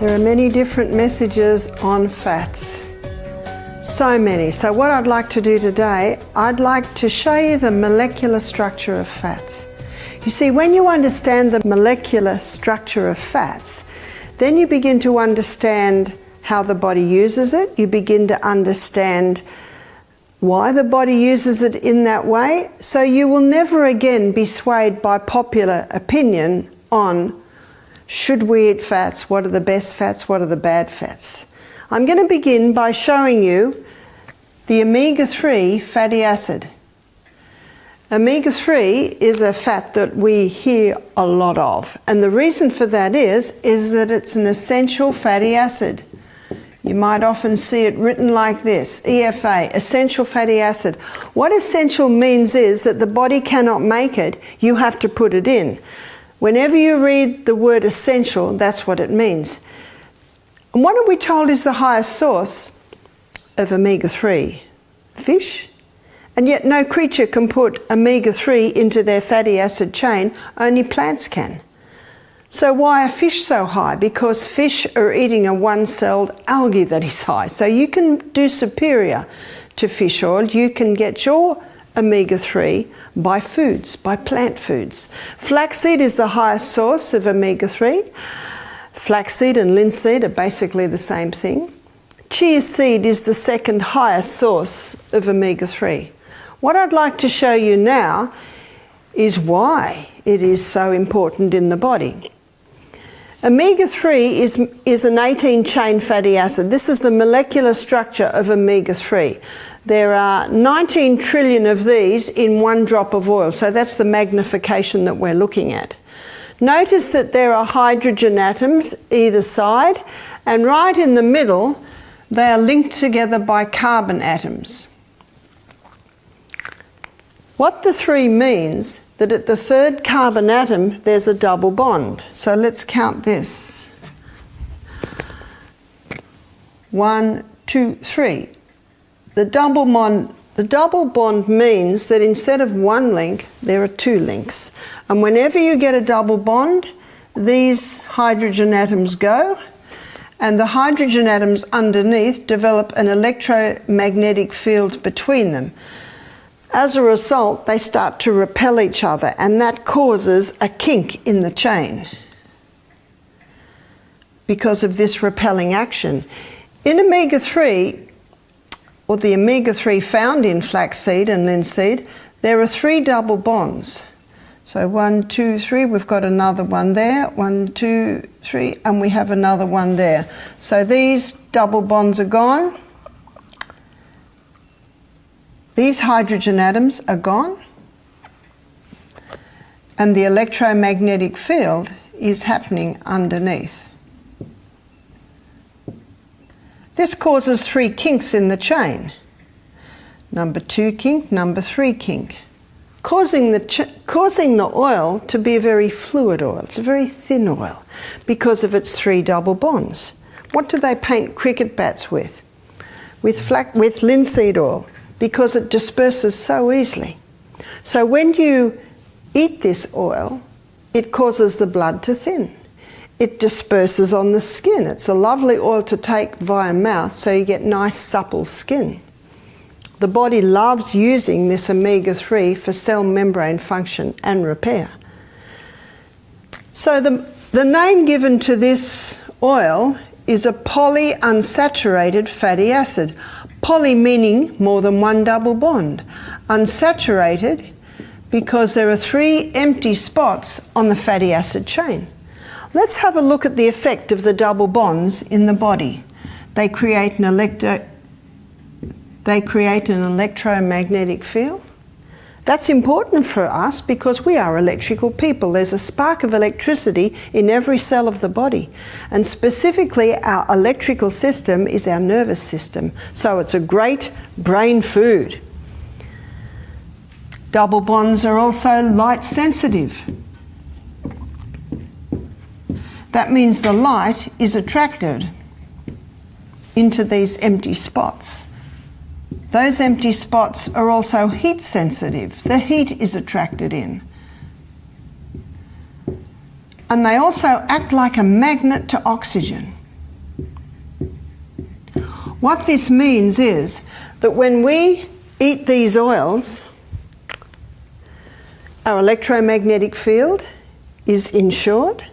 There are many different messages on fats. So many. So what I'd like to do today, I'd like to show you the molecular structure of fats. You see, when you understand the molecular structure of fats, then you begin to understand how the body uses it. You begin to understand why the body uses it in that way. So you will never again be swayed by popular opinion on should we eat fats, what are the best fats, what are the bad fats. I'm going to begin by showing you the omega-3 fatty acid. Omega-3 is a fat that we hear a lot of, and the reason for that is that it's an essential fatty acid. You might often see it written like this, EFA, essential fatty acid. What essential means is that the body cannot make it, you have to put it in. Whenever you read the word essential, that's what it means. And what are we told is the highest source of omega-3? Fish. And yet no creature can put omega-3 into their fatty acid chain, only plants can. So why are fish so high? Because fish are eating a one-celled algae that is high. So you can do superior to fish oil. You can get your omega-3 by foods, by plant foods. Flaxseed is the highest source of omega-3. Flaxseed and linseed are basically the same thing. Chia seed is the second highest source of omega-3. What I'd like to show you now is why it is so important in the body. Omega-3 is an 18-chain fatty acid. This is the molecular structure of omega-3. There are 19 trillion of these in one drop of oil, so that's the magnification that we're looking at. Notice that there are hydrogen atoms either side, and right in the middle they are linked together by carbon atoms. What the 3 means that at the third carbon atom there's a double bond. So let's count this. 1, 2, 3. The double bond means that instead of one link, there are 2 links. And whenever you get a double bond, these hydrogen atoms go, and the hydrogen atoms underneath develop an electromagnetic field between them. As a result, they start to repel each other, and that causes a kink in the chain because of this repelling action. In omega-3, or the omega-3 found in flaxseed and linseed, there are 3 double bonds. So 1, 2, 3, we've got another one there, 1, 2, 3, and we have another one there. So these double bonds are gone. These hydrogen atoms are gone. And the electromagnetic field is happening underneath. This causes 3 kinks in the chain. Number 2 kink, number 3 kink. Causing the oil to be a very fluid oil. It's a very thin oil because of its 3 double bonds. What do they paint cricket bats with? With linseed oil, because it disperses so easily. So when you eat this oil, it causes the blood to thin. It disperses on the skin. It's a lovely oil to take via mouth, so you get nice supple skin. The body loves using this omega-3 for cell membrane function and repair. So the name given to this oil is a polyunsaturated fatty acid. Poly meaning more than one double bond. Unsaturated because there are 3 empty spots on the fatty acid chain. Let's have a look at the effect of the double bonds in the body. They create an electromagnetic field. That's important for us because we are electrical people. There's a spark of electricity in every cell of the body. And specifically, our electrical system is our nervous system. So it's a great brain food. Double bonds are also light sensitive. That means the light is attracted into these empty spots. Those empty spots are also heat sensitive. The heat is attracted in. And they also act like a magnet to oxygen. What this means is that when we eat these oils, our electromagnetic field is ensured,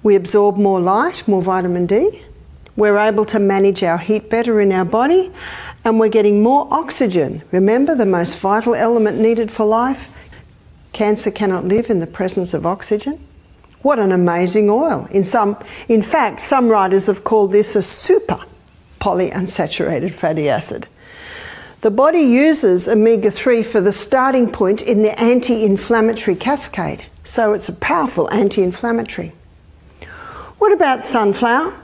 we absorb more light, more vitamin D, we're able to manage our heat better in our body, and we're getting more oxygen. Remember, the most vital element needed for life? Cancer cannot live in the presence of oxygen. What an amazing oil. In fact, some writers have called this a super polyunsaturated fatty acid. The body uses omega-3 for the starting point in the anti-inflammatory cascade, so it's a powerful anti-inflammatory. What about sunflower?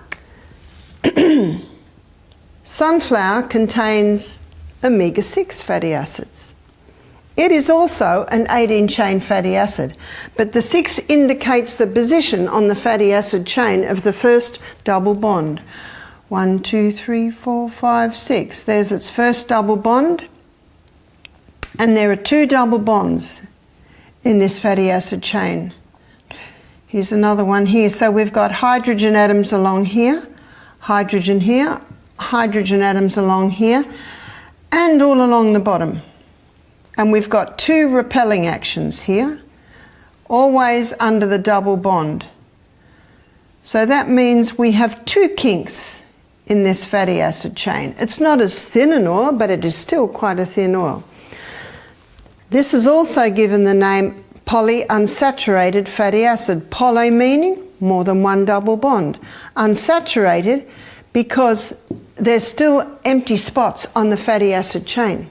Sunflower contains omega-6 fatty acids. It is also an 18-chain fatty acid, but the 6 indicates the position on the fatty acid chain of the first double bond. 1, 2, 3, 4, 5, 6. There's its first double bond, and there are 2 double bonds in this fatty acid chain. Here's another one here. So we've got hydrogen atoms along here, hydrogen here, hydrogen atoms along here, and all along the bottom. And we've got 2 repelling actions here, always under the double bond. So that means we have 2 kinks in this fatty acid chain. It's not as thin an oil, but it is still quite a thin oil. This is also given the name polyunsaturated fatty acid. Poly meaning more than 1 double bond. Unsaturated because there's still empty spots on the fatty acid chain.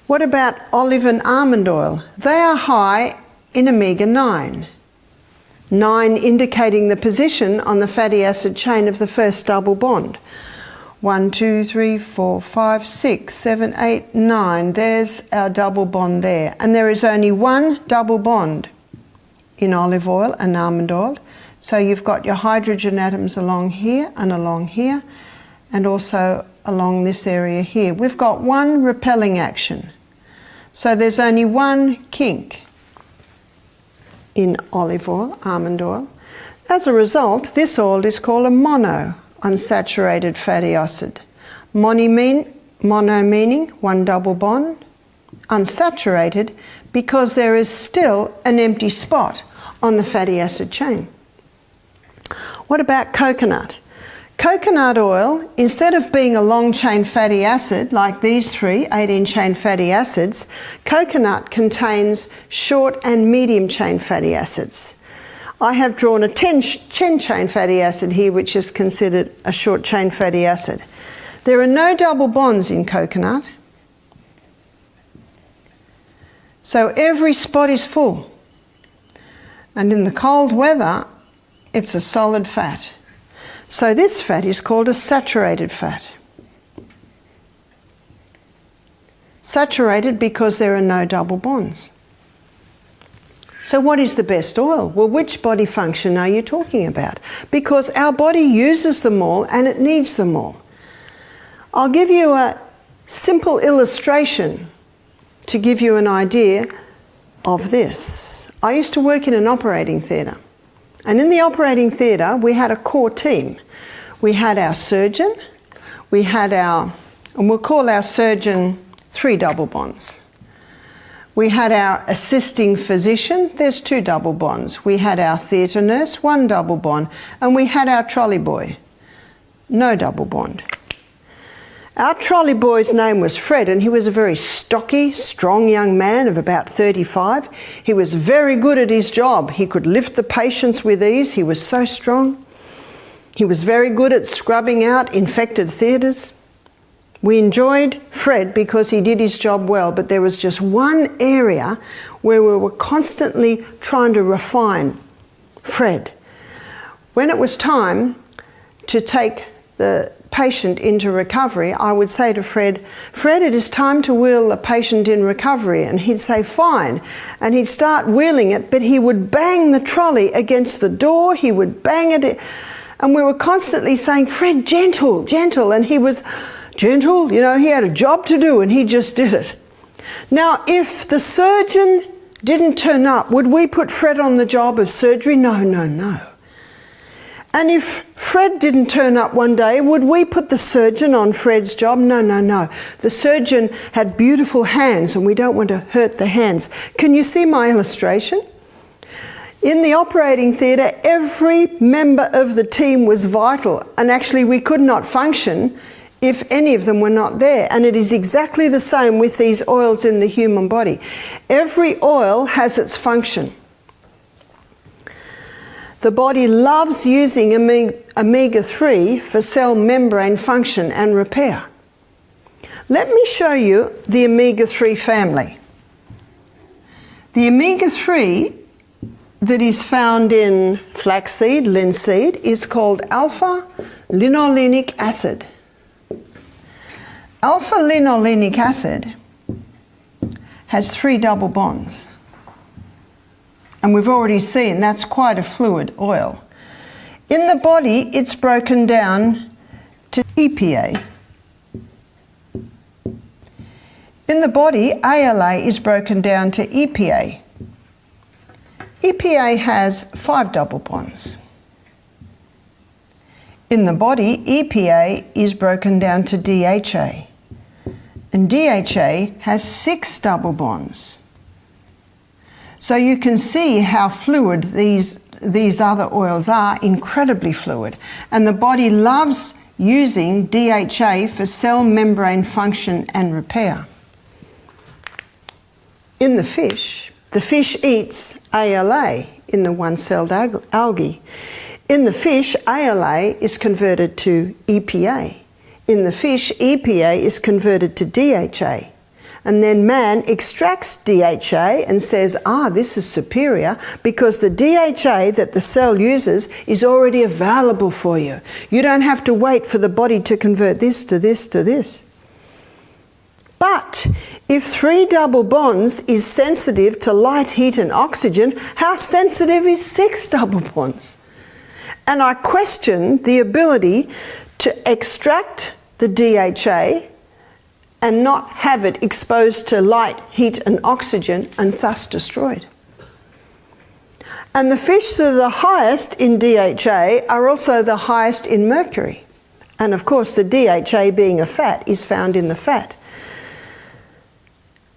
What about olive and almond oil? They are high in omega-9. 9 indicating the position on the fatty acid chain of the first double bond. 1, 2, 3, 4, 5, 6, 7, 8, 9. There's our double bond there. And there is only 1 double bond in olive oil and almond oil. So you've got your hydrogen atoms along here, and also along this area here. We've got 1 repelling action. So there's only 1 kink in olive oil, almond oil. As a result, this oil is called a monounsaturated fatty acid. Mono meaning 1 double bond, unsaturated because there is still an empty spot on the fatty acid chain. What about coconut? Coconut oil, instead of being a long-chain fatty acid like these 3 18-chain fatty acids, coconut contains short and medium-chain fatty acids. I have drawn a 10-chain fatty acid here, which is considered a short-chain fatty acid. There are no double bonds in coconut, so every spot is full. And in the cold weather, it's a solid fat. So this fat is called a saturated fat. Saturated because there are no double bonds. So what is the best oil? Well, which body function are you talking about? Because our body uses them all and it needs them all. I'll give you a simple illustration to give you an idea of this. I used to work in an operating theatre. And in the operating theatre, we had a core team. We had our surgeon, we had and we'll call our surgeon 3 double bonds. We had our assisting physician, there's 2 double bonds. We had our theatre nurse, 1 double bond. And we had our trolley boy, no double bond. Our trolley boy's name was Fred, and he was a very stocky, strong young man of about 35. He was very good at his job. He could lift the patients with ease. He was so strong. He was very good at scrubbing out infected theatres. We enjoyed Fred because he did his job well, but there was just one area where we were constantly trying to refine Fred. When it was time to take the patient into recovery, I would say to Fred, "Fred, it is time to wheel the patient in recovery." And he'd say, "Fine." And he'd start wheeling it, but he would bang the trolley against the door, he would bang it. And we were constantly saying, "Fred, gentle, gentle." And he was gentle, you know, he had a job to do and he just did it. Now, if the surgeon didn't turn up, would we put Fred on the job of surgery? No, no, no. And if Fred didn't turn up one day, would we put the surgeon on Fred's job? No, no, no. The surgeon had beautiful hands and we don't want to hurt the hands. Can you see my illustration? In the operating theatre, every member of the team was vital, and actually we could not function if any of them were not there. And it is exactly the same with these oils in the human body. Every oil has its function. The body loves using omega-3 for cell membrane function and repair. Let me show you the omega-3 family. The omega-3 that is found in flaxseed, linseed, is called alpha-linolenic acid. Alpha-linolenic acid has 3 double bonds. And we've already seen that's quite a fluid oil. In the body, it's broken down to EPA. In the body, ALA is broken down to EPA. EPA has 5 double bonds. In the body, EPA is broken down to DHA. And DHA has 6 double bonds. So you can see how fluid these other oils are, incredibly fluid. And the body loves using DHA for cell membrane function and repair. In the fish eats ALA in the one-celled algae. In the fish, ALA is converted to EPA. In the fish, EPA is converted to DHA. And then man extracts DHA and says, this is superior because the DHA that the cell uses is already available for you. You don't have to wait for the body to convert this to this to this. But if 3 double bonds is sensitive to light, heat and oxygen, how sensitive is 6 double bonds? And I question the ability to extract the DHA and not have it exposed to light, heat and oxygen and thus destroyed. And the fish that are the highest in DHA are also the highest in mercury. And of course the DHA, being a fat, is found in the fat.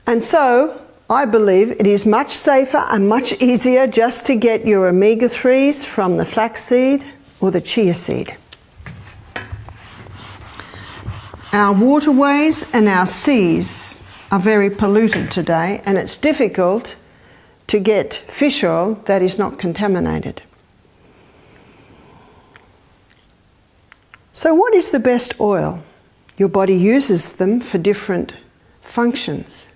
And so I believe it is much safer and much easier just to get your omega-3s from the flaxseed or the chia seed. Our waterways and our seas are very polluted today, and it's difficult to get fish oil that is not contaminated. So what is the best oil? Your body uses them for different functions.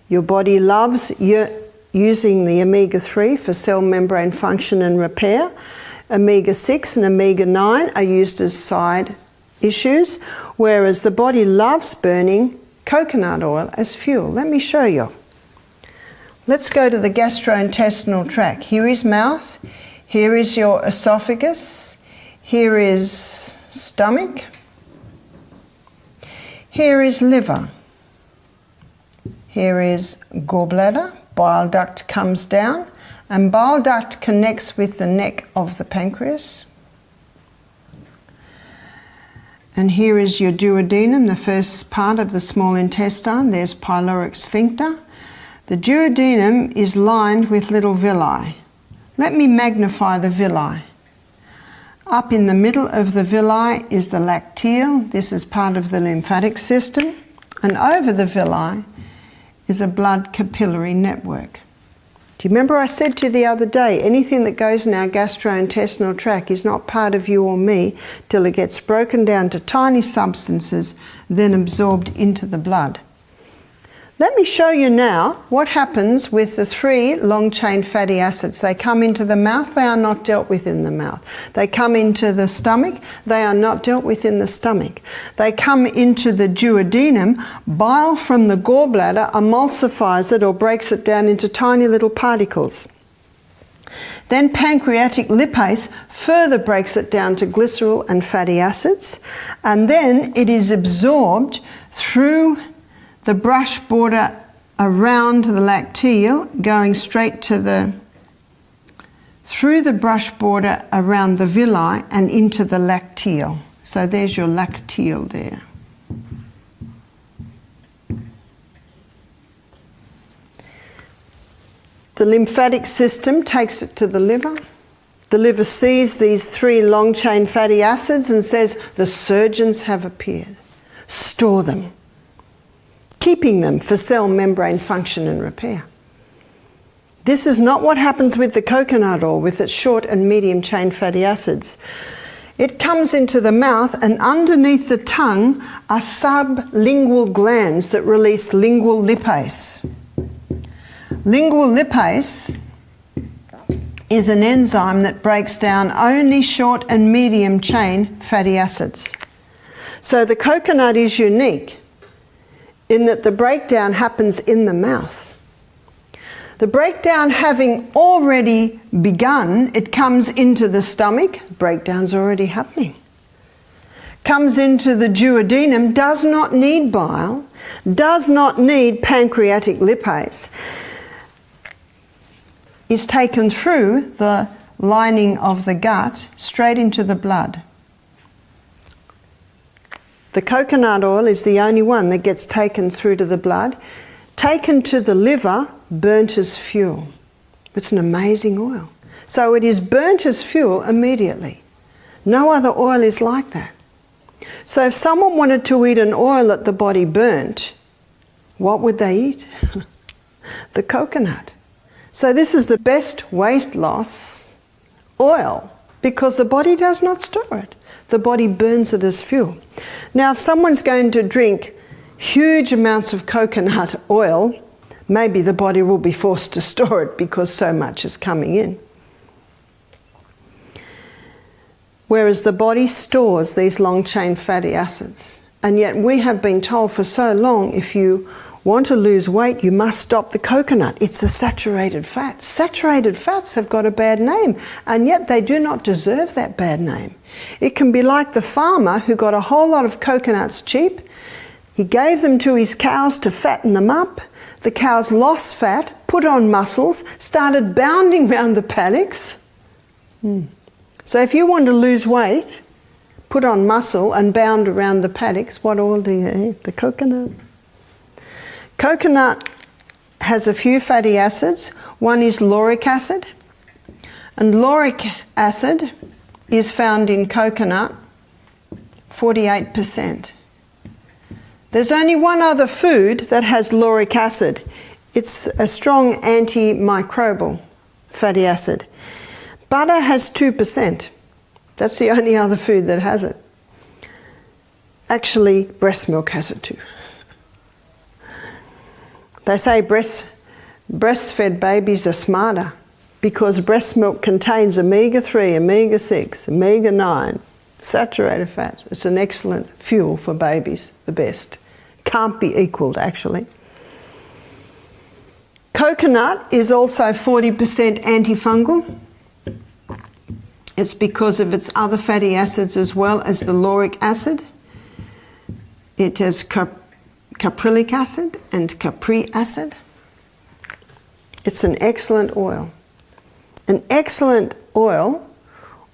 Your body loves using the omega-3 for cell membrane function and repair. Omega-6 and omega-9 are used as side issues, whereas the body loves burning coconut oil as fuel. Let me show you. Let's go to the gastrointestinal tract. Here is mouth, here is your esophagus, here is stomach, here is liver, here is gallbladder, bile duct comes down, and bile duct connects with the neck of the pancreas. And here is your duodenum, the first part of the small intestine. There's pyloric sphincter. The duodenum is lined with little villi. Let me magnify the villi. Up in the middle of the villi is the lacteal. This is part of the lymphatic system. And over the villi is a blood capillary network. Do you remember I said to you the other day, anything that goes in our gastrointestinal tract is not part of you or me till it gets broken down to tiny substances, then absorbed into the blood. Let me show you now what happens with the 3 long-chain fatty acids. They come into the mouth, they are not dealt with in the mouth. They come into the stomach, they are not dealt with in the stomach. They come into the duodenum, bile from the gallbladder emulsifies it or breaks it down into tiny little particles. Then pancreatic lipase further breaks it down to glycerol and fatty acids, and then it is absorbed through the brush border around the lacteal, going straight to the through the brush border around the villi and into the lacteal. So there's your lacteal there. The lymphatic system takes it to the liver. The liver sees these 3 long-chain fatty acids and says, the surgeons have appeared. Store them, keeping them for cell membrane function and repair. This is not what happens with the coconut oil with its short and medium-chain fatty acids. It comes into the mouth, and underneath the tongue are sublingual glands that release lingual lipase. Lingual lipase is an enzyme that breaks down only short and medium chain fatty acids. So the coconut is unique in that the breakdown happens in the mouth. The breakdown having already begun, it comes into the stomach, breakdown's already happening. Comes into the duodenum, does not need bile, does not need pancreatic lipase, is taken through the lining of the gut straight into the blood. The coconut oil is the only one that gets taken through to the blood, taken to the liver, burnt as fuel. It's an amazing oil. So it is burnt as fuel immediately. No other oil is like that. So if someone wanted to eat an oil that the body burnt, what would they eat? The coconut. So this is the best weight loss oil because the body does not store it. The body burns it as fuel. Now if someone's going to drink huge amounts of coconut oil, maybe the body will be forced to store it because so much is coming in. Whereas the body stores these long-chain fatty acids. And yet we have been told for so long, if you want to lose weight, you must stop the coconut. It's a saturated fat. Saturated fats have got a bad name, and yet they do not deserve that bad name. It can be like the farmer who got a whole lot of coconuts cheap. He gave them to his cows to fatten them up. The cows lost fat, put on muscles, started bounding around the paddocks. So if you want to lose weight, put on muscle and bound around the paddocks, what oil do you eat? The coconut. Coconut has a few fatty acids. One is lauric acid. And lauric acid is found in coconut, 48%. There's only one other food that has lauric acid. It's a strong antimicrobial fatty acid. Butter has 2%. That's the only other food that has it. Actually, breast milk has it too. They say breastfed babies are smarter because breast milk contains omega-3, omega-6, omega-9, saturated fats. It's an excellent fuel for babies, the best. Can't be equaled, actually. Coconut is also 40% antifungal. It's because of its other fatty acids as well as the lauric acid. It has caprylic acid and capri acid. It's an excellent oil. An excellent oil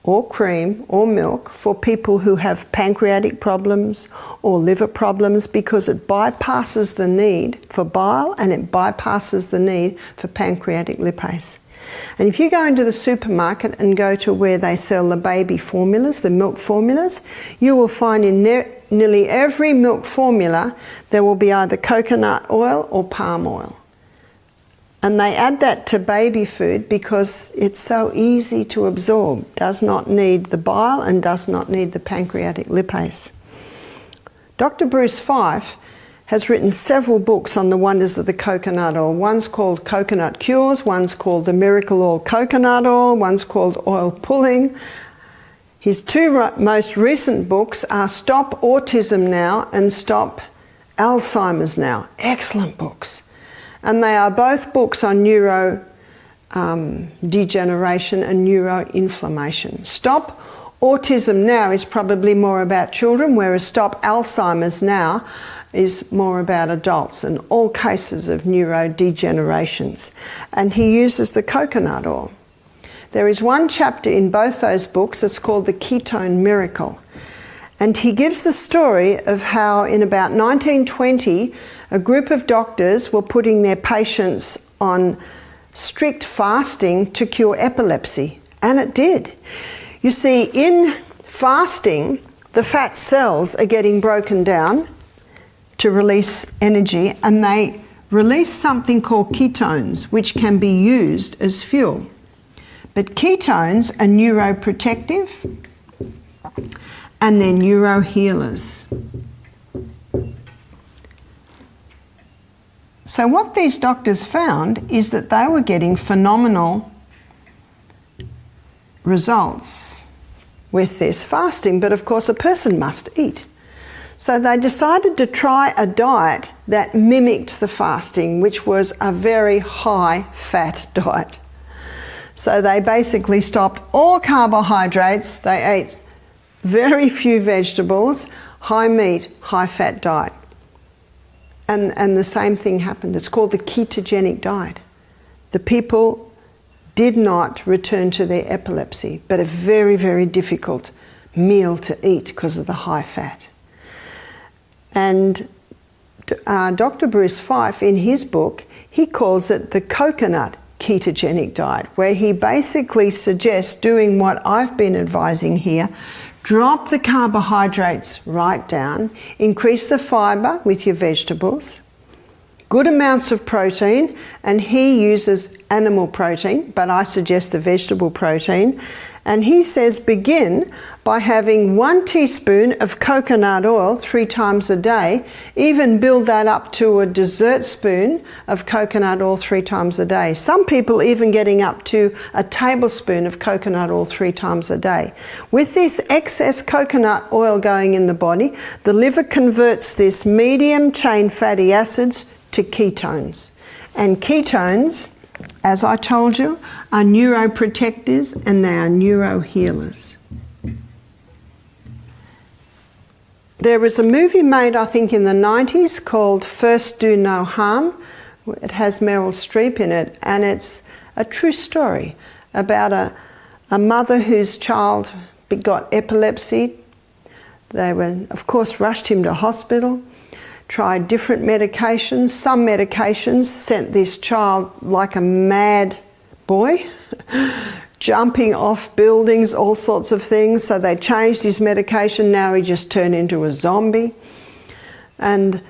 or cream or milk for people who have pancreatic problems or liver problems because it bypasses the need for bile and it bypasses the need for pancreatic lipase. And if you go into the supermarket and go to where they sell the baby formulas, the milk formulas, you will find in nearly every milk formula there will be either coconut oil or palm oil. And they add that to baby food because it's so easy to absorb, does not need the bile and does not need the pancreatic lipase. Dr. Bruce Fife has written several books on the wonders of the coconut oil. One's called Coconut Cures, one's called The Miracle Oil Coconut Oil, one's called Oil Pulling. His two most recent books are Stop Autism Now and Stop Alzheimer's Now. Excellent books. And they are both books on neuro degeneration and neuroinflammation. Stop Autism Now is probably more about children, whereas Stop Alzheimer's Now is more about adults and all cases of neurodegenerations. And he uses the coconut oil. There is one chapter in both those books, it's called The Ketone Miracle. And he gives the story of how in about 1920, a group of doctors were putting their patients on strict fasting to cure epilepsy. And it did. You see, in fasting, the fat cells are getting broken down to release energy, and they release something called ketones, which can be used as fuel. But ketones are neuroprotective and they're neurohealers. So what these doctors found is that they were getting phenomenal results with this fasting, but of course a person must eat. So they decided to try a diet that mimicked the fasting, which was a very high fat diet. So they basically stopped all carbohydrates, they ate very few vegetables, high meat, high fat diet. And the same thing happened. It's called the ketogenic diet. The people did not return to their epilepsy, but a very, very difficult meal to eat because of the high fat. And Dr. Bruce Fife, in his book, he calls it the coconut ketogenic diet, where he basically suggests doing what I've been advising here. Drop the carbohydrates right down, increase the fibre with your vegetables, good amounts of protein, and he uses animal protein, but I suggest the vegetable protein. And he says begin by having 1 teaspoon of coconut oil 3 times a day, even build that up to a dessert spoon of coconut oil 3 times a day. Some people even getting up to a tablespoon of coconut oil 3 times a day. With this excess coconut oil going in the body, the liver converts this medium chain fatty acids to ketones. And ketones, as I told you, are neuroprotectors and they are neurohealers. There was a movie made, I think, in the 90s called First Do No Harm. It has Meryl Streep in it, and it's a true story about a mother whose child got epilepsy. They were, of course, rushed him to hospital, tried different medications. Some medications sent this child like a mad boy, jumping off buildings, all sorts of things. So they changed his medication. Now he just turned into a zombie. And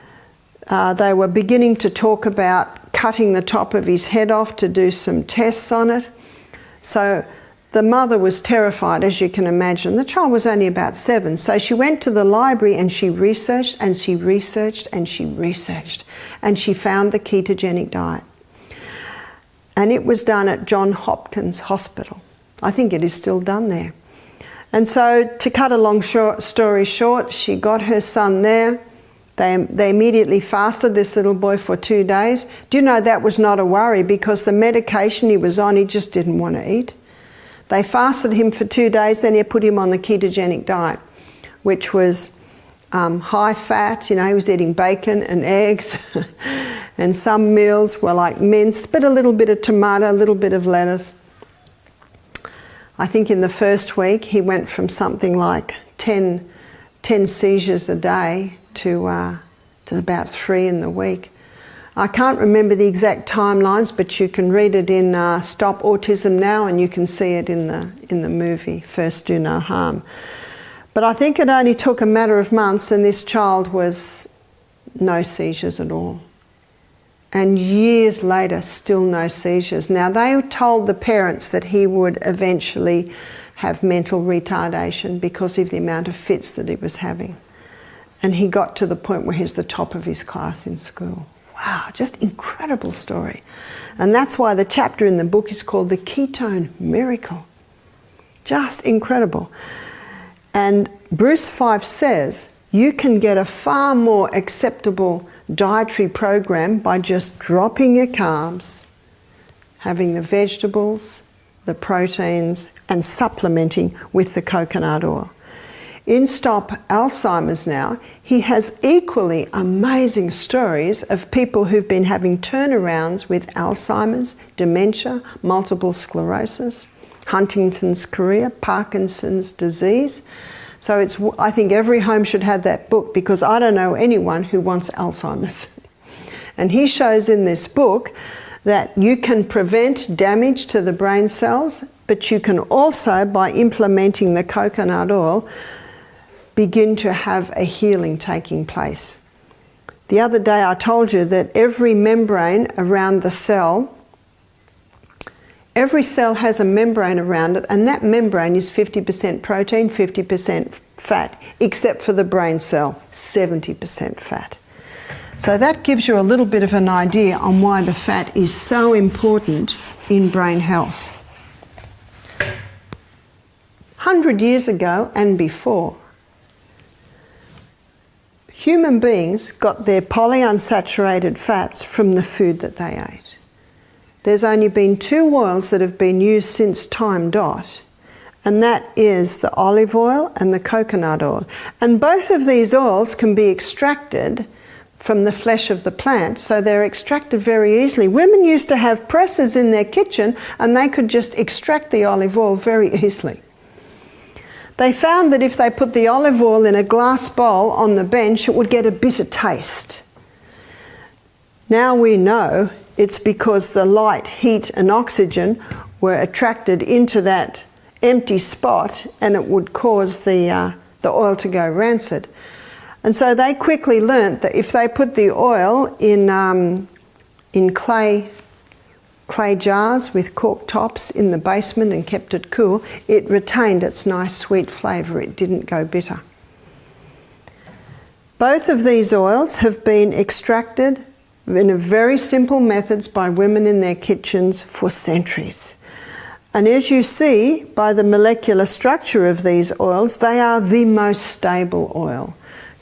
they were beginning to talk about cutting the top of his head off to do some tests on it. So the mother was terrified, as you can imagine. The child was only about 7. So she went to the library and she researched and she researched and she researched. And she found the ketogenic diet. And it was done at Johns Hopkins Hospital. I think it is still done there. And so, to cut a long story short, she got her son there. They immediately fasted this little boy for 2 days. Do you know that was not a worry, because the medication he was on, he just didn't want to eat. They fasted him for 2 days, then they put him on the ketogenic diet, which was high fat. You know, he was eating bacon and eggs. And some meals were like mince, but a little bit of tomato, a little bit of lettuce. I think in the first week he went from something like 10 seizures a day to about 3 in the week. I can't remember the exact timelines, but you can read it in Stop Autism Now, and you can see it in the movie First Do No Harm. But I think it only took a matter of months and this child was no seizures at all. And years later, still no seizures. Now, they told the parents that he would eventually have mental retardation because of the amount of fits that he was having. And he got to the point where he's the top of his class in school. Wow, just incredible story. And that's why the chapter in the book is called The Ketone Miracle. Just incredible. And Bruce Fife says you can get a far more acceptable dietary program by just dropping your carbs, having the vegetables, the proteins, and supplementing with the coconut oil. In Stop Alzheimer's Now, he has equally amazing stories of people who've been having turnarounds with Alzheimer's, dementia, multiple sclerosis. Huntington's chorea, Parkinson's disease. So I think every home should have that book, because I don't know anyone who wants Alzheimer's. And he shows in this book that you can prevent damage to the brain cells, but you can also, by implementing the coconut oil, begin to have a healing taking place. The other day I told you that every membrane around the cell, every cell has a membrane around it, and that membrane is 50% protein, 50% fat, except for the brain cell, 70% fat. So that gives you a little bit of an idea on why the fat is so important in brain health. 100 years ago and before, human beings got their polyunsaturated fats from the food that they ate. There's only been 2 oils that have been used since time dot, and that is the olive oil and the coconut oil. And both of these oils can be extracted from the flesh of the plant, so they're extracted very easily. Women used to have presses in their kitchen and they could just extract the olive oil very easily. They found that if they put the olive oil in a glass bowl on the bench, it would get a bitter taste. Now we know it's because the light, heat and oxygen were attracted into that empty spot, and it would cause the oil to go rancid. And so they quickly learnt that if they put the oil in clay jars with cork tops in the basement and kept it cool, it retained its nice sweet flavour. It didn't go bitter. Both of these oils have been extracted in a very simple methods by women in their kitchens for centuries. And as you see by the molecular structure of these oils, they are the most stable oil.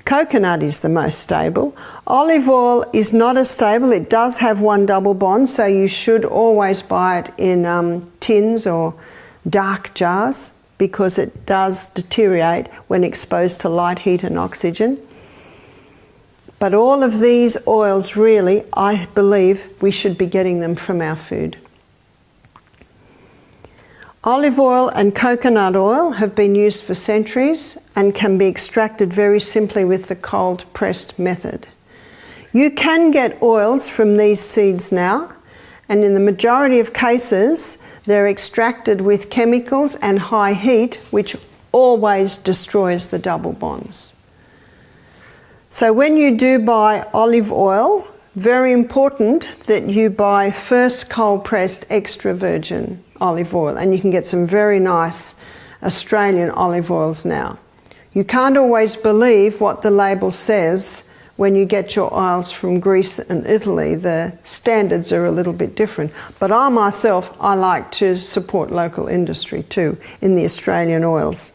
Coconut is the most stable. Olive oil is not as stable. It does have 1 double bond, so you should always buy it in tins or dark jars, because it does deteriorate when exposed to light, heat and oxygen. But all of these oils, really, I believe we should be getting them from our food. Olive oil and coconut oil have been used for centuries and can be extracted very simply with the cold pressed method. You can get oils from these seeds now, and in the majority of cases they're extracted with chemicals and high heat, which always destroys the double bonds. So when you do buy olive oil, very important that you buy first cold pressed extra virgin olive oil, and you can get some very nice Australian olive oils now. You can't always believe what the label says when you get your oils from Greece and Italy. The standards are a little bit different, but I myself, I like to support local industry too in the Australian oils.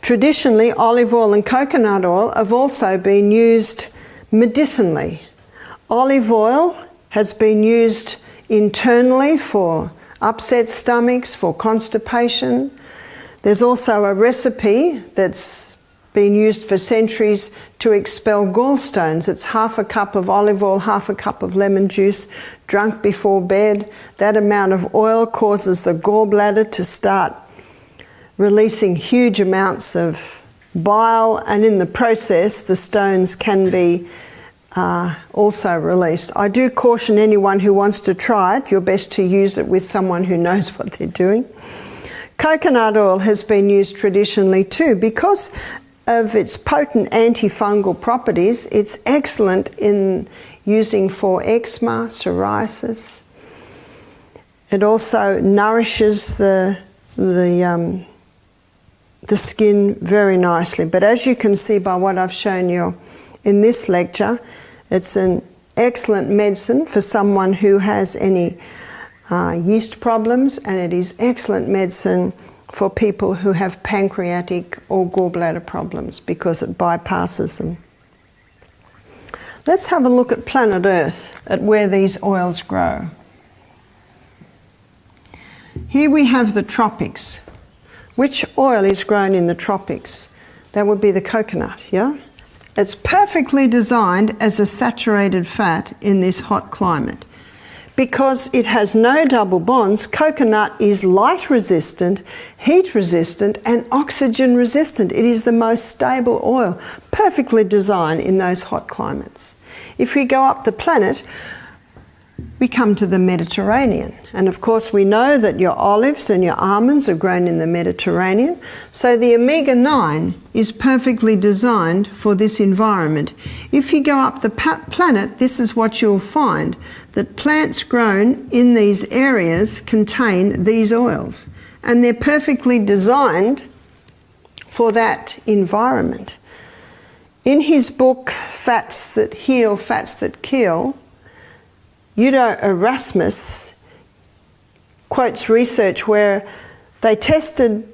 Traditionally, olive oil and coconut oil have also been used medicinally. Olive oil has been used internally for upset stomachs, for constipation. There's also a recipe that's been used for centuries to expel gallstones. It's 1/2 cup of olive oil, 1/2 cup of lemon juice, drunk before bed. That amount of oil causes the gallbladder to start releasing huge amounts of bile, and in the process the stones can be also released. I do caution anyone who wants to try it, you're best to use it with someone who knows what they're doing. Coconut oil has been used traditionally too. Because of its potent antifungal properties, it's excellent in using for eczema, psoriasis. It also nourishes the skin very nicely. But as you can see by what I've shown you in this lecture, it's an excellent medicine for someone who has any yeast problems, and it is excellent medicine for people who have pancreatic or gallbladder problems because it bypasses them. Let's have a look at planet Earth, at where these oils grow. Here we have the tropics. Which oil is grown in the tropics? That would be the coconut, yeah? It's perfectly designed as a saturated fat in this hot climate, Because it has no double bonds, coconut is light resistant, heat resistant and oxygen resistant. It is the most stable oil, perfectly designed in those hot climates. If we go up the planet, we come to the Mediterranean. And of course we know that your olives and your almonds are grown in the Mediterranean. So the omega-9 is perfectly designed for this environment. If you go up the planet, this is what you'll find, that plants grown in these areas contain these oils. And they're perfectly designed for that environment. In his book, Fats That Heal, Fats That Kill, Udo Erasmus quotes research where they tested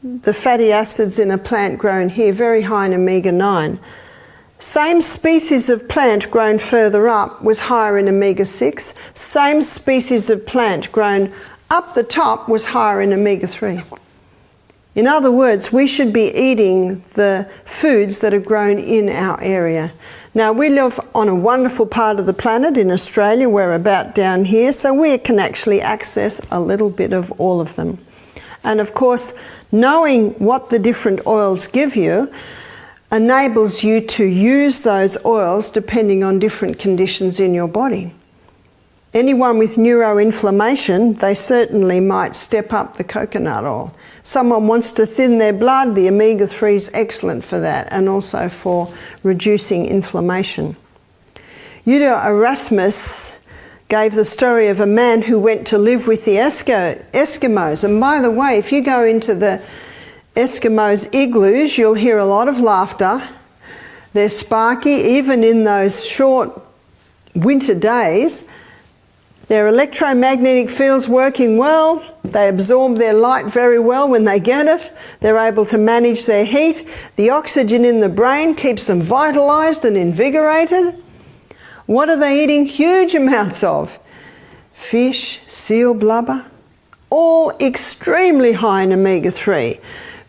the fatty acids in a plant grown here, very high in omega-9. Same species of plant grown further up was higher in omega-6. Same species of plant grown up the top was higher in omega-3. In other words, we should be eating the foods that are grown in our area. Now, we live on a wonderful part of the planet in Australia. We're about down here, so we can actually access a little bit of all of them. And of course, knowing what the different oils give you enables you to use those oils depending on different conditions in your body. Anyone with neuroinflammation, they certainly might step up the coconut oil. Someone wants to thin their blood, the omega-3 is excellent for that and also for reducing inflammation. Udo Erasmus gave the story of a man who went to live with the Eskimos. And by the way, if you go into the Eskimos' igloos, you'll hear a lot of laughter. They're sparky, even in those short winter days. Their electromagnetic field's working well. They absorb their light very well when they get it. They're able to manage their heat. The oxygen in the brain keeps them vitalized and invigorated. What are they eating huge amounts of? Fish, seal blubber, all extremely high in omega-3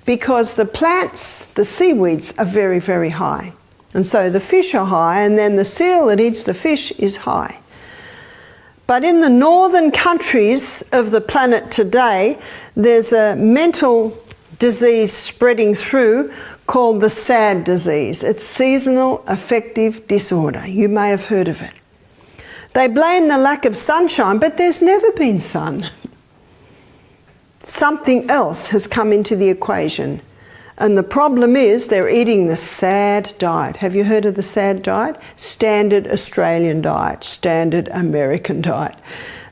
because the plants, the seaweeds, are very, very high. And so the fish are high, and then the seal that eats the fish is high. But in the northern countries of the planet today, there's a mental disease spreading through called the SAD disease. It's seasonal affective disorder. You may have heard of it. They blame the lack of sunshine, but there's never been sun. Something else has come into the equation. And the problem is they're eating the SAD diet. Have you heard of the SAD diet? Standard Australian diet, standard American diet.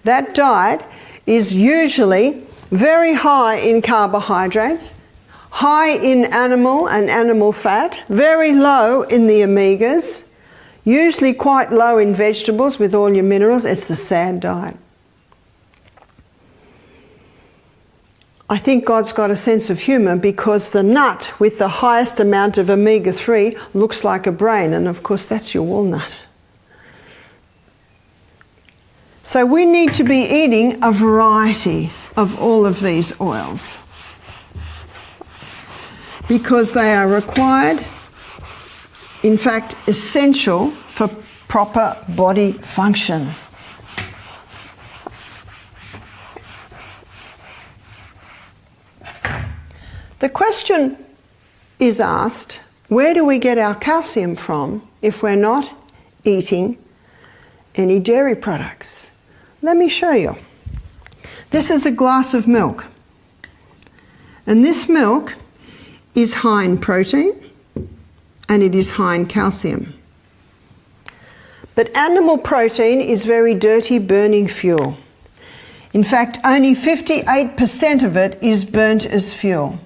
That diet is usually very high in carbohydrates, high in animal and animal fat, very low in the omegas, usually quite low in vegetables with all your minerals. It's the SAD diet. I think God's got a sense of humour because the nut with the highest amount of omega-3 looks like a brain, and of course that's your walnut. So we need to be eating a variety of all of these oils because they are required, in fact essential for proper body function. The question is asked, where do we get our calcium from if we're not eating any dairy products? Let me show you. This is a glass of milk. And this milk is high in protein and it is high in calcium. But animal protein is very dirty burning fuel. In fact, only 58% of it is burnt as fuel.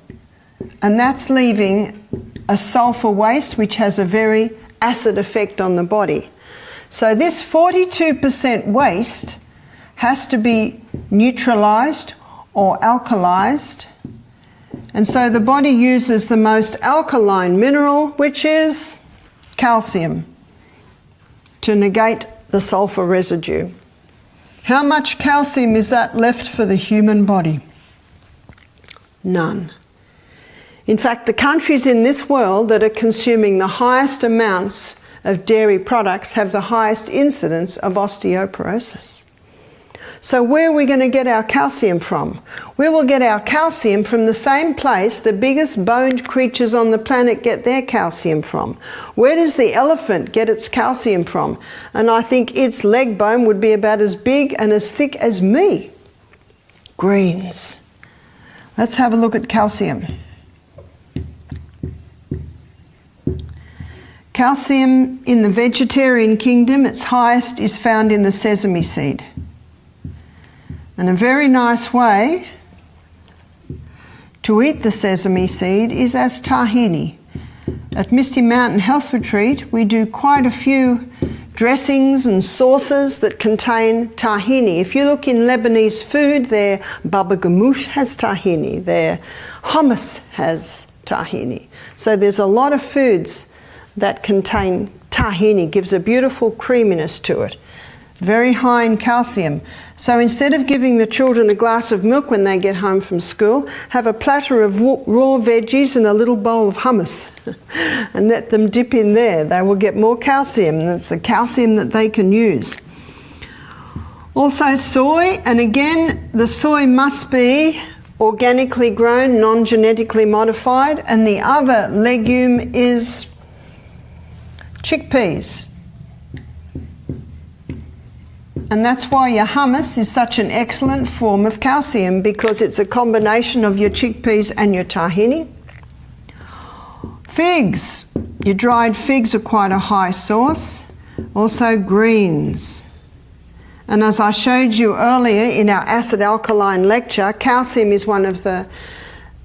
And that's leaving a sulfur waste which has a very acid effect on the body. So this 42% waste has to be neutralized or alkalized. And so the body uses the most alkaline mineral, which is calcium, to negate the sulfur residue. How much calcium is that left for the human body? None. In fact, the countries in this world that are consuming the highest amounts of dairy products have the highest incidence of osteoporosis. So where are we going to get our calcium from? We will get our calcium from the same place the biggest boned creatures on the planet get their calcium from. Where does the elephant get its calcium from? And I think its leg bone would be about as big and as thick as me. Greens. Let's have a look at calcium. Calcium in the vegetarian kingdom, its highest is found in the sesame seed. And a very nice way to eat the sesame seed is as tahini. At Misty Mountain Health Retreat, we do quite a few dressings and sauces that contain tahini. If you look in Lebanese food, their baba ganoush has tahini, their hummus has tahini. So there's a lot of foods that contain tahini, gives a beautiful creaminess to it. Very high in calcium. So instead of giving the children a glass of milk when they get home from school, have a platter of raw veggies and a little bowl of hummus and let them dip in there. They will get more calcium. That's the calcium that they can use. Also soy, and again the soy must be organically grown, non-genetically modified, and the other legume is chickpeas. And that's why your hummus is such an excellent form of calcium, because it's a combination of your chickpeas and your tahini. Figs. Your dried figs are quite a high source. Also greens. And as I showed you earlier in our acid alkaline lecture, calcium is one of the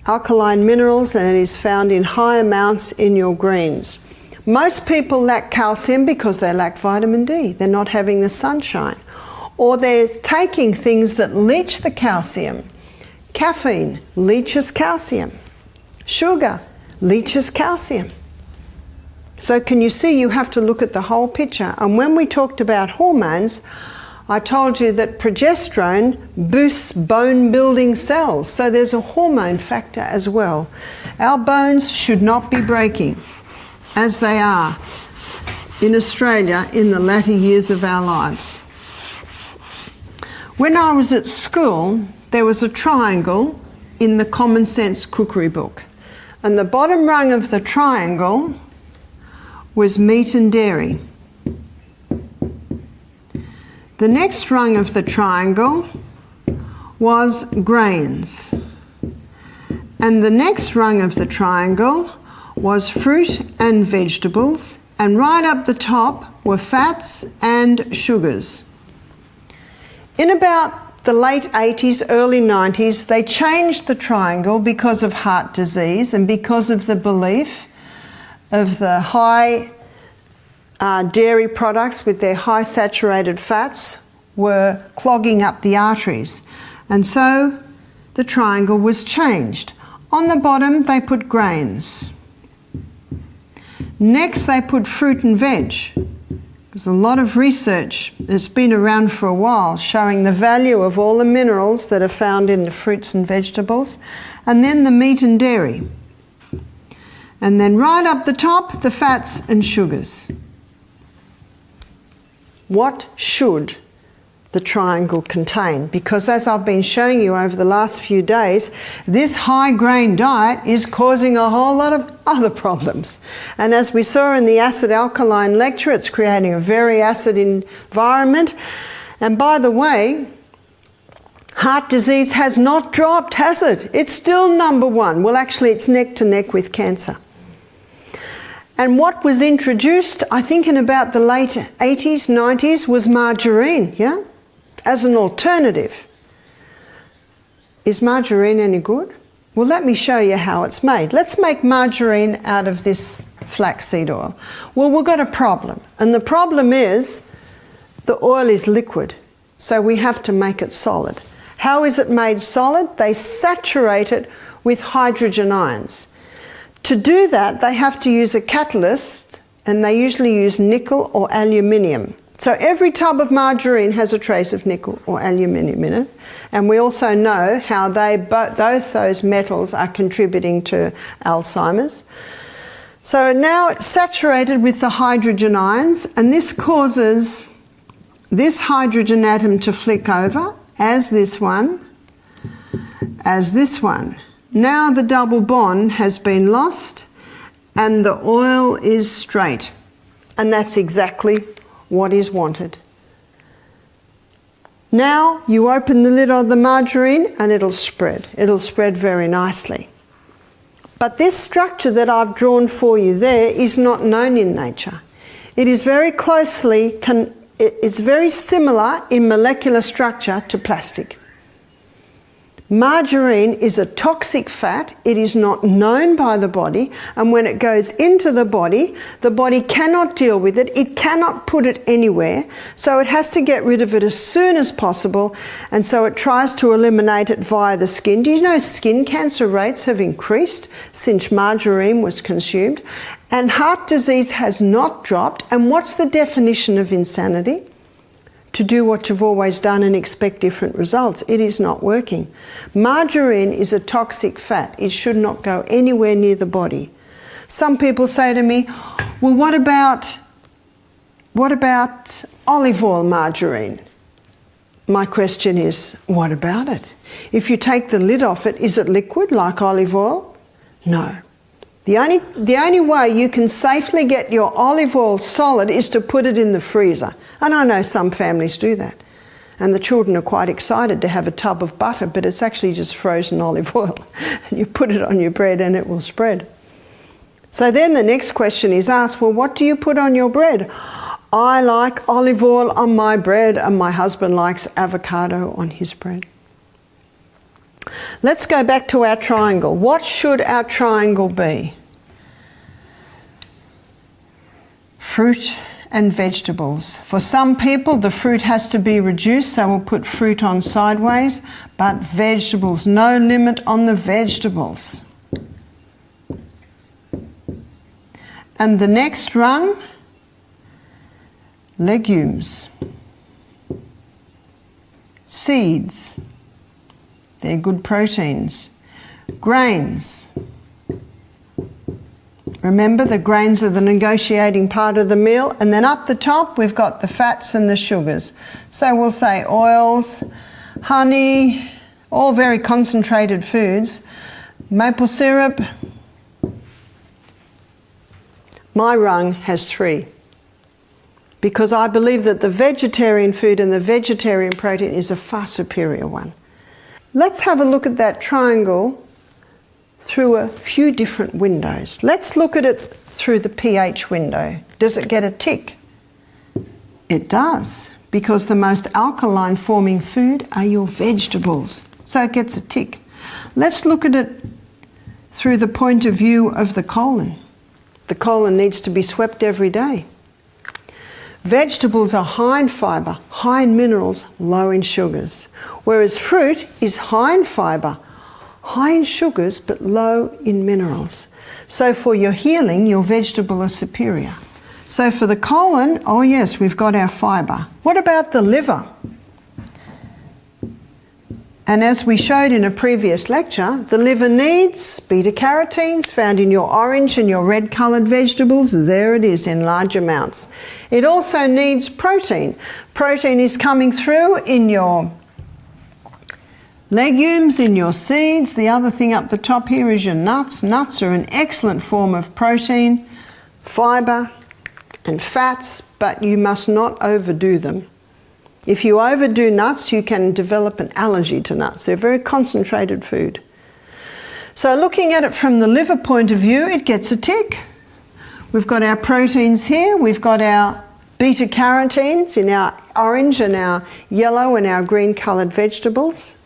alkaline minerals, and it is found in high amounts in your greens. Most people lack calcium because they lack vitamin D. They're not having the sunshine. Or they're taking things that leach the calcium. Caffeine leaches calcium. Sugar leaches calcium. So can you see, you have to look at the whole picture. And when we talked about hormones, I told you that progesterone boosts bone building cells. So there's a hormone factor as well. Our bones should not be breaking, as they are in Australia in the latter years of our lives. When I was at school, there was a triangle in the Common Sense Cookery book, and the bottom rung of the triangle was meat and dairy. The next rung of the triangle was grains, and the next rung of the triangle was fruit and vegetables, and right up the top were fats and sugars. In about the late 80s, early 90s, they changed the triangle because of heart disease and because of the belief of the high dairy products with their high saturated fats were clogging up the arteries. And so the triangle was changed. On the bottom they put grains. Next they put fruit and veg. There's a lot of research that's been around for a while showing the value of all the minerals that are found in the fruits and vegetables. And then the meat and dairy. And then right up the top, the fats and sugars. What should the triangle contain? Because as I've been showing you over the last few days, this high grain diet is causing a whole lot of other problems. And as we saw in the acid alkaline lecture, it's creating a very acid environment. And by the way, heart disease has not dropped, has it? It's still number one. Well, actually, it's neck to neck with cancer. And what was introduced, I think in about the late 80s, 90s, was margarine, yeah? As an alternative. Is margarine any good? Well, let me show you how it's made. Let's make margarine out of this flaxseed oil. Well, we've got a problem. And the problem is the oil is liquid. So we have to make it solid. How is it made solid? They saturate it with hydrogen ions. To do that, they have to use a catalyst, and they usually use nickel or aluminium. So every tub of margarine has a trace of nickel or aluminium in it. And we also know how both those metals are contributing to Alzheimer's. So now it's saturated with the hydrogen ions, and this causes this hydrogen atom to flick over, as this one, as this one. Now the double bond has been lost and the oil is straight. And that's exactly what is wanted. Now you open the lid of the margarine and it'll spread. It'll spread very nicely. But this structure that I've drawn for you there is not known in nature. It is very closely, it's very similar in molecular structure to plastic. Margarine is a toxic fat. It is not known by the body, and when it goes into the body cannot deal with it. It cannot put it anywhere, so it has to get rid of it as soon as possible, and so it tries to eliminate it via the skin. Do you know skin cancer rates have increased since margarine was consumed? And heart disease has not dropped. And what's the definition of insanity? To do what you've always done and expect different results. It is not working. Margarine is a toxic fat. It should not go anywhere near the body. Some people say to me, well, what about olive oil margarine? My question is, what about it? If you take the lid off it, is it liquid like olive oil? No. The only way you can safely get your olive oil solid is to put it in the freezer. And I know some families do that. And the children are quite excited to have a tub of butter, but it's actually just frozen olive oil. And you put it on your bread and it will spread. So then the next question is asked, well, what do you put on your bread? I like olive oil on my bread and my husband likes avocado on his bread. Let's go back to our triangle. What should our triangle be? Fruit and vegetables. For some people, the fruit has to be reduced, so we'll put fruit on sideways, but vegetables, no limit on the vegetables. And the next rung, legumes, seeds. They're good proteins. Grains. Remember, the grains are the negotiating part of the meal. And then up the top, we've got the fats and the sugars. So we'll say oils, honey, all very concentrated foods. Maple syrup. My rung has 3. Because I believe that the vegetarian food and the vegetarian protein is a far superior one. Let's have a look at that triangle through a few different windows. Let's look at it through the pH window. Does it get a tick? It does, because the most alkaline forming food are your vegetables. So it gets a tick. Let's look at it through the point of view of the colon. The colon needs to be swept every day. Vegetables are high in fibre, high in minerals, low in sugars. Whereas fruit is high in fibre, high in sugars, but low in minerals. So for your healing, your vegetable is superior. So for the colon, oh yes, we've got our fibre. What about the liver? And as we showed in a previous lecture, the liver needs beta-carotenes found in your orange and your red coloured vegetables. There it is in large amounts. It also needs protein. Protein is coming through in your legumes, in your seeds. The other thing up the top here is your nuts. Nuts are an excellent form of protein, fibre and fats, but you must not overdo them. If you overdo nuts, you can develop an allergy to nuts. They're very concentrated food. So looking at it from the liver point of view, it gets a tick. We've got our proteins here. We've got our beta-carotenes in our orange and our yellow and our green coloured vegetables.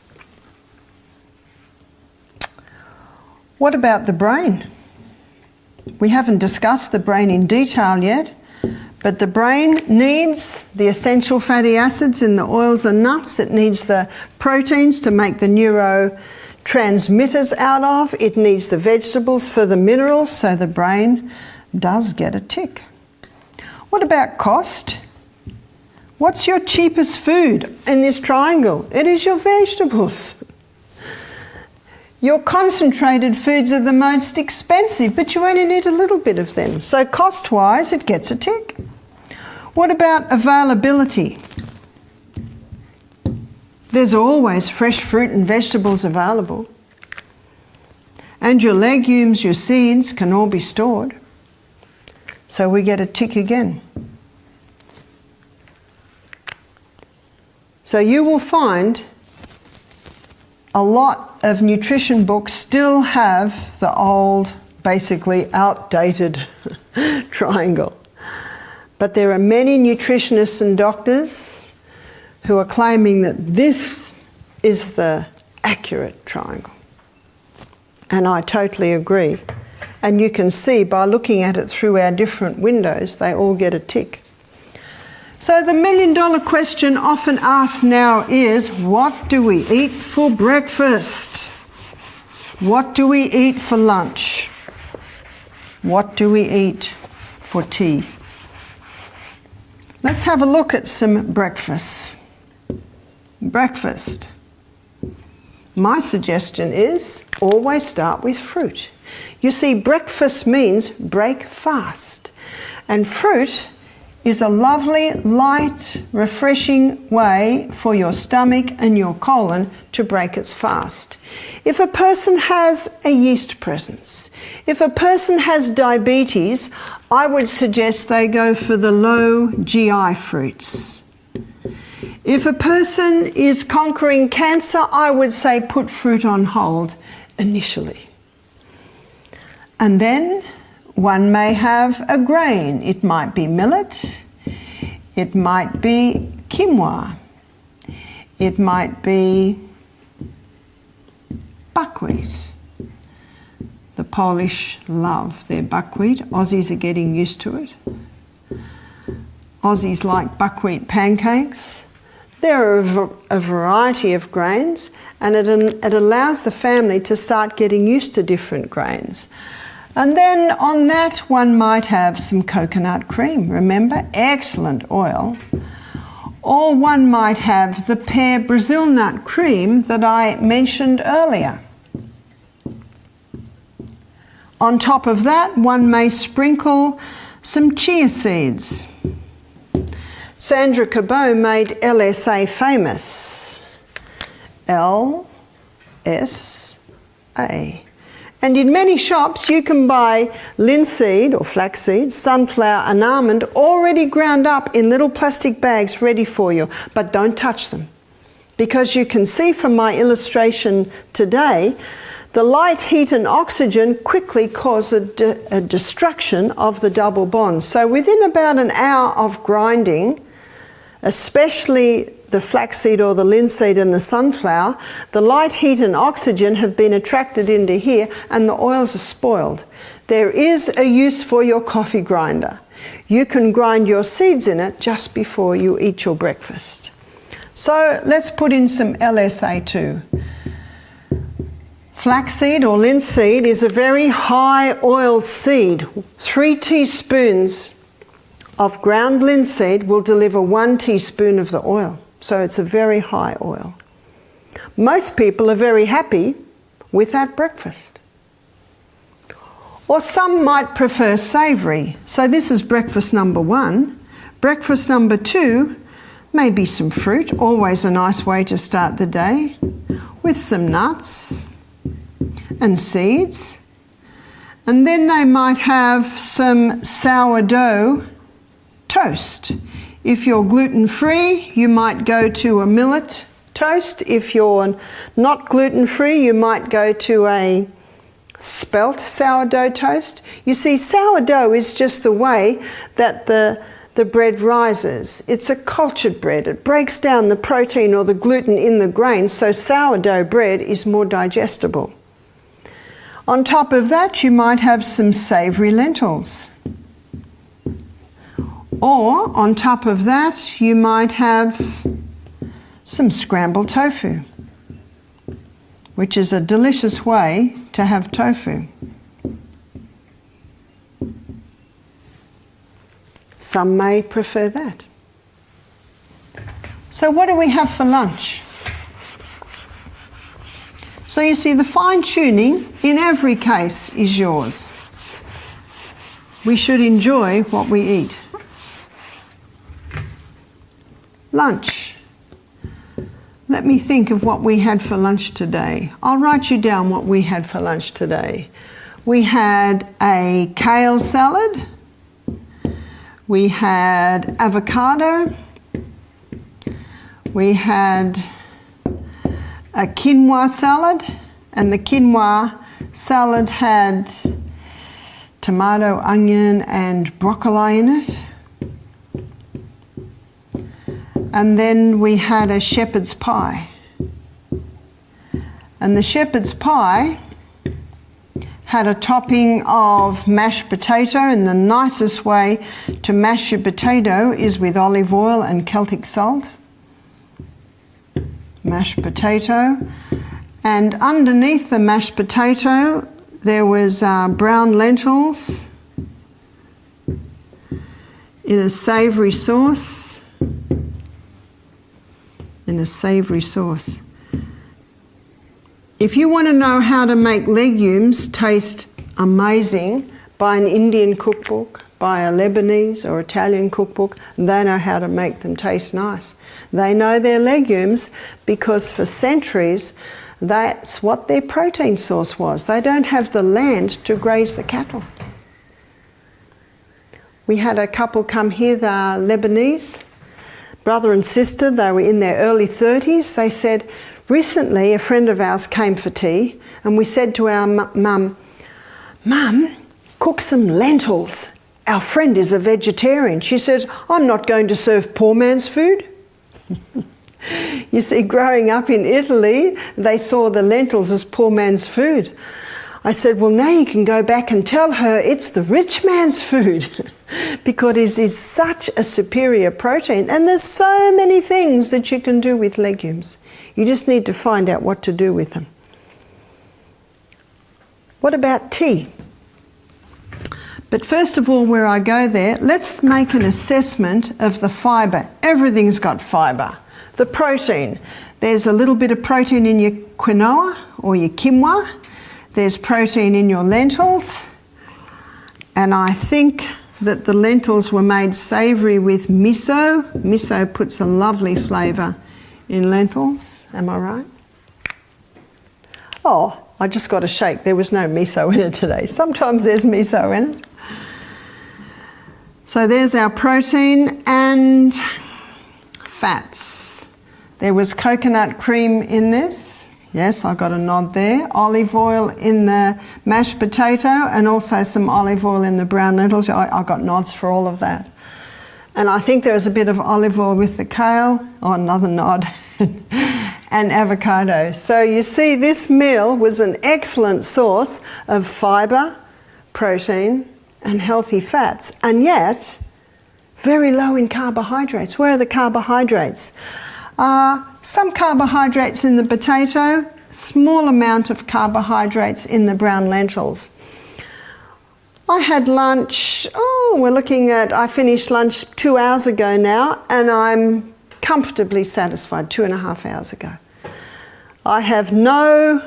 What about the brain? We haven't discussed the brain in detail yet. But the brain needs the essential fatty acids in the oils and nuts. It needs the proteins to make the neurotransmitters out of. It needs the vegetables for the minerals, so the brain does get a tick. What about cost? What's your cheapest food in this triangle? It is your vegetables. Your concentrated foods are the most expensive, but you only need a little bit of them. So cost-wise, it gets a tick. What about availability? There's always fresh fruit and vegetables available. And your legumes, your seeds can all be stored. So we get a tick again. So you will find a lot of nutrition books still have the old, basically outdated triangle. But there are many nutritionists and doctors who are claiming that this is the accurate triangle. And I totally agree. And you can see by looking at it through our different windows, they all get a tick. So the million-dollar question often asked now is, what do we eat for breakfast? What do we eat for lunch? What do we eat for tea? Let's have a look at some breakfast. Breakfast. My suggestion is always start with fruit. You see, breakfast means break fast. And fruit is a lovely, light, refreshing way for your stomach and your colon to break its fast. If a person has a yeast presence, if a person has diabetes, I would suggest they go for the low GI fruits. If a person is conquering cancer, I would say put fruit on hold initially. And then one may have a grain. It might be millet, it might be quinoa, it might be buckwheat. The Polish love their buckwheat. Aussies are getting used to it. Aussies like buckwheat pancakes. There are a variety of grains, and it allows the family to start getting used to different grains. And then on that one might have some coconut cream, remember, excellent oil. Or one might have the pear Brazil nut cream that I mentioned earlier. On top of that, one may sprinkle some chia seeds. Sandra Cabot made LSA famous. LSA. And in many shops you can buy linseed or flaxseed, sunflower and almond already ground up in little plastic bags ready for you. But don't touch them. Because you can see from my illustration today, the light, heat and oxygen quickly cause a destruction of the double bonds. So within about an hour of grinding, especially the flaxseed or the linseed and the sunflower, the light, heat and oxygen have been attracted into here and the oils are spoiled. There is a use for your coffee grinder. You can grind your seeds in it just before you eat your breakfast. So let's put in some LSA too. Flaxseed or linseed is a very high oil seed. 3 teaspoons of ground linseed will deliver 1 teaspoon of the oil. So it's a very high oil. Most people are very happy with that breakfast. Or some might prefer savoury. So this is breakfast number 1. Breakfast number 2, maybe some fruit, always a nice way to start the day, with some nuts and seeds. And then they might have some sourdough toast. If you're gluten-free, you might go to a millet toast. If you're not gluten-free, you might go to a spelt sourdough toast. You see, sourdough is just the way that the bread rises. It's a cultured bread. It breaks down the protein or the gluten in the grain, so sourdough bread is more digestible. On top of that, you might have some savoury lentils. Or on top of that, you might have some scrambled tofu, which is a delicious way to have tofu. Some may prefer that. So what do we have for lunch? So you see, the fine-tuning in every case is yours. We should enjoy what we eat. Lunch. Let me think of what we had for lunch today. I'll write you down what we had for lunch today. We had a kale salad. We had avocado. We had a quinoa salad, and the quinoa salad had tomato, onion and broccoli in it. And then we had a shepherd's pie. And the shepherd's pie had a topping of mashed potato, and the nicest way to mash your potato is with olive oil and Celtic salt. Mashed potato. And underneath the mashed potato there was brown lentils in a savoury sauce. If you want to know how to make legumes taste amazing, buy an Indian cookbook, buy a Lebanese or Italian cookbook. They know how to make them taste nice. They know their legumes because for centuries that's what their protein source was. They don't have the land to graze the cattle. We had a couple come here, they're Lebanese, brother and sister. They were in their early 30s. They said, recently a friend of ours came for tea, and we said to our mum, "Mum, cook some lentils. Our friend is a vegetarian." She said, "I'm not going to serve poor man's food." You see, growing up in Italy, they saw the lentils as poor man's food. I said, well, now you can go back and tell her it's the rich man's food because it is such a superior protein, and there's so many things that you can do with legumes. You just need to find out what to do with them. What about tea? But first of all, where I go there, let's make an assessment of the fibre. Everything's got fibre. The protein. There's a little bit of protein in your quinoa or your quinoa. There's protein in your lentils. And I think that the lentils were made savoury with miso. Miso puts a lovely flavour in lentils. Am I right? Oh, I just got a shake. There was no miso in it today. Sometimes there's miso in it. So there's our protein and fats. There was coconut cream in this. Yes, I got a nod there. Olive oil in the mashed potato and also some olive oil in the brown lentils. I got nods for all of that. And I think there was a bit of olive oil with the kale. Oh, another nod. And avocado. So you see, this meal was an excellent source of fibre, protein and healthy fats, and yet very low in carbohydrates. Where are the carbohydrates? Some carbohydrates in the potato, small amount of carbohydrates in the brown lentils. I had lunch, I finished lunch 2 hours ago now, and I'm comfortably satisfied 2.5 hours ago. I have no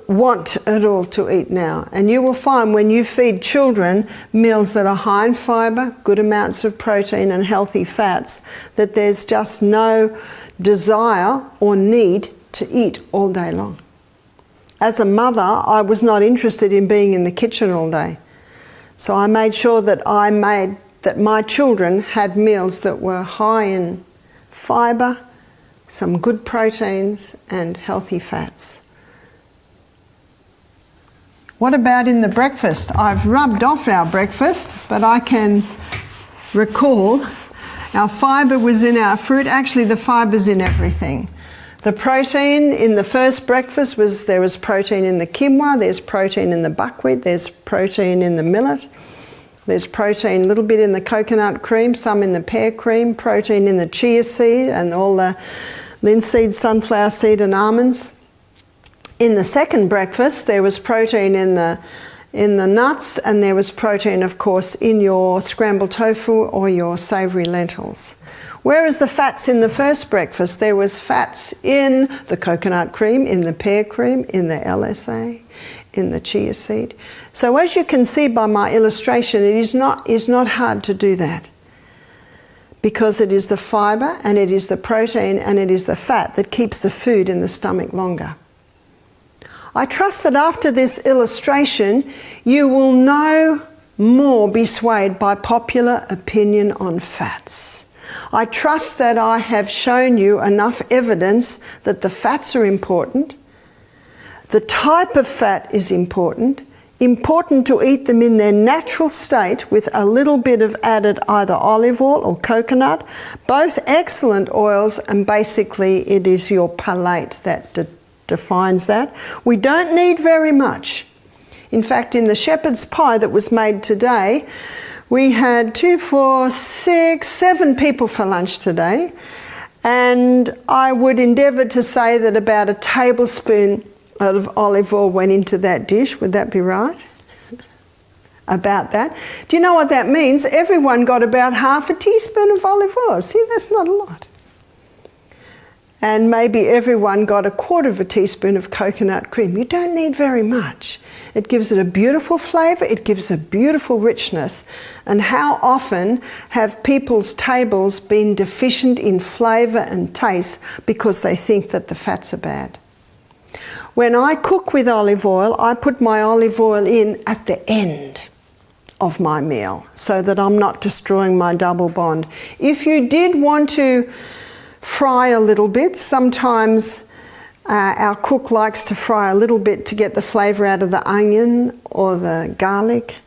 want at all to eat now. And you will find when you feed children meals that are high in fibre, good amounts of protein and healthy fats, that there's just no desire or need to eat all day long. As a mother, I was not interested in being in the kitchen all day. So I made sure that my children had meals that were high in fibre, some good proteins and healthy fats. What about in the breakfast? I've rubbed off our breakfast, but I can recall our fibre was in our fruit. Actually, the fibre's in everything. The protein in the first breakfast there was protein in the quinoa, there's protein in the buckwheat, there's protein in the millet, there's protein a little bit in the coconut cream, some in the pear cream, protein in the chia seed and all the linseed, sunflower seed and almonds. In the second breakfast, there was protein in the nuts, and there was protein, of course, in your scrambled tofu or your savoury lentils. Whereas the fats in the first breakfast, there was fats in the coconut cream, in the pear cream, in the LSA, in the chia seed. So as you can see by my illustration, it is not hard to do that. because it is the fibre and it is the protein and it is the fat that keeps the food in the stomach longer. I trust that after this illustration you will no more be swayed by popular opinion on fats. I trust that I have shown you enough evidence that the fats are important, the type of fat is important to eat them in their natural state with a little bit of added either olive oil or coconut, both excellent oils, and basically it is your palate that defines that. We don't need very much. In fact, in the shepherd's pie that was made today, we had 2, 4, 6, 7 people for lunch today, and I would endeavour to say that about a tablespoon of olive oil went into that dish. Would that be right? About that. Do you know what that means? Everyone got about half a teaspoon of olive oil. See, that's not a lot. And maybe everyone got a quarter of a teaspoon of coconut cream. You don't need very much. It gives it a beautiful flavour, it gives a beautiful richness. And how often have people's tables been deficient in flavour and taste because they think that the fats are bad? When I cook with olive oil, I put my olive oil in at the end of my meal so that I'm not destroying my double bond. If you did want to fry a little bit, sometimes our cook likes to fry a little bit to get the flavour out of the onion or the garlic,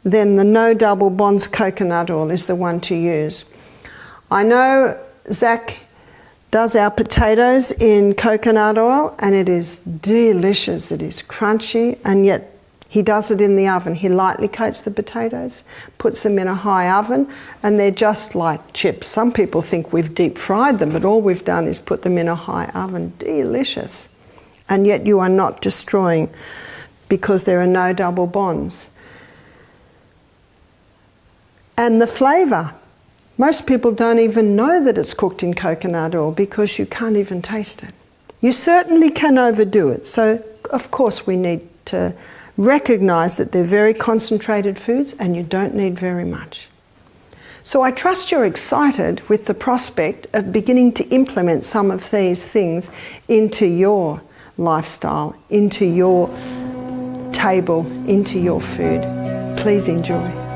then the no double bonds coconut oil is the one to use. I know Zach does our potatoes in coconut oil and it is delicious, it is crunchy, and yet he does it in the oven. He lightly coats the potatoes, puts them in a high oven, and they're just like chips. Some people think we've deep fried them, but all we've done is put them in a high oven. Delicious. And yet you are not destroying because there are no double bonds. And the flavour. Most people don't even know that it's cooked in coconut oil because you can't even taste it. You certainly can overdo it. So, of course, we need to recognise that they're very concentrated foods and you don't need very much. So I trust you're excited with the prospect of beginning to implement some of these things into your lifestyle, into your table, into your food. Please enjoy.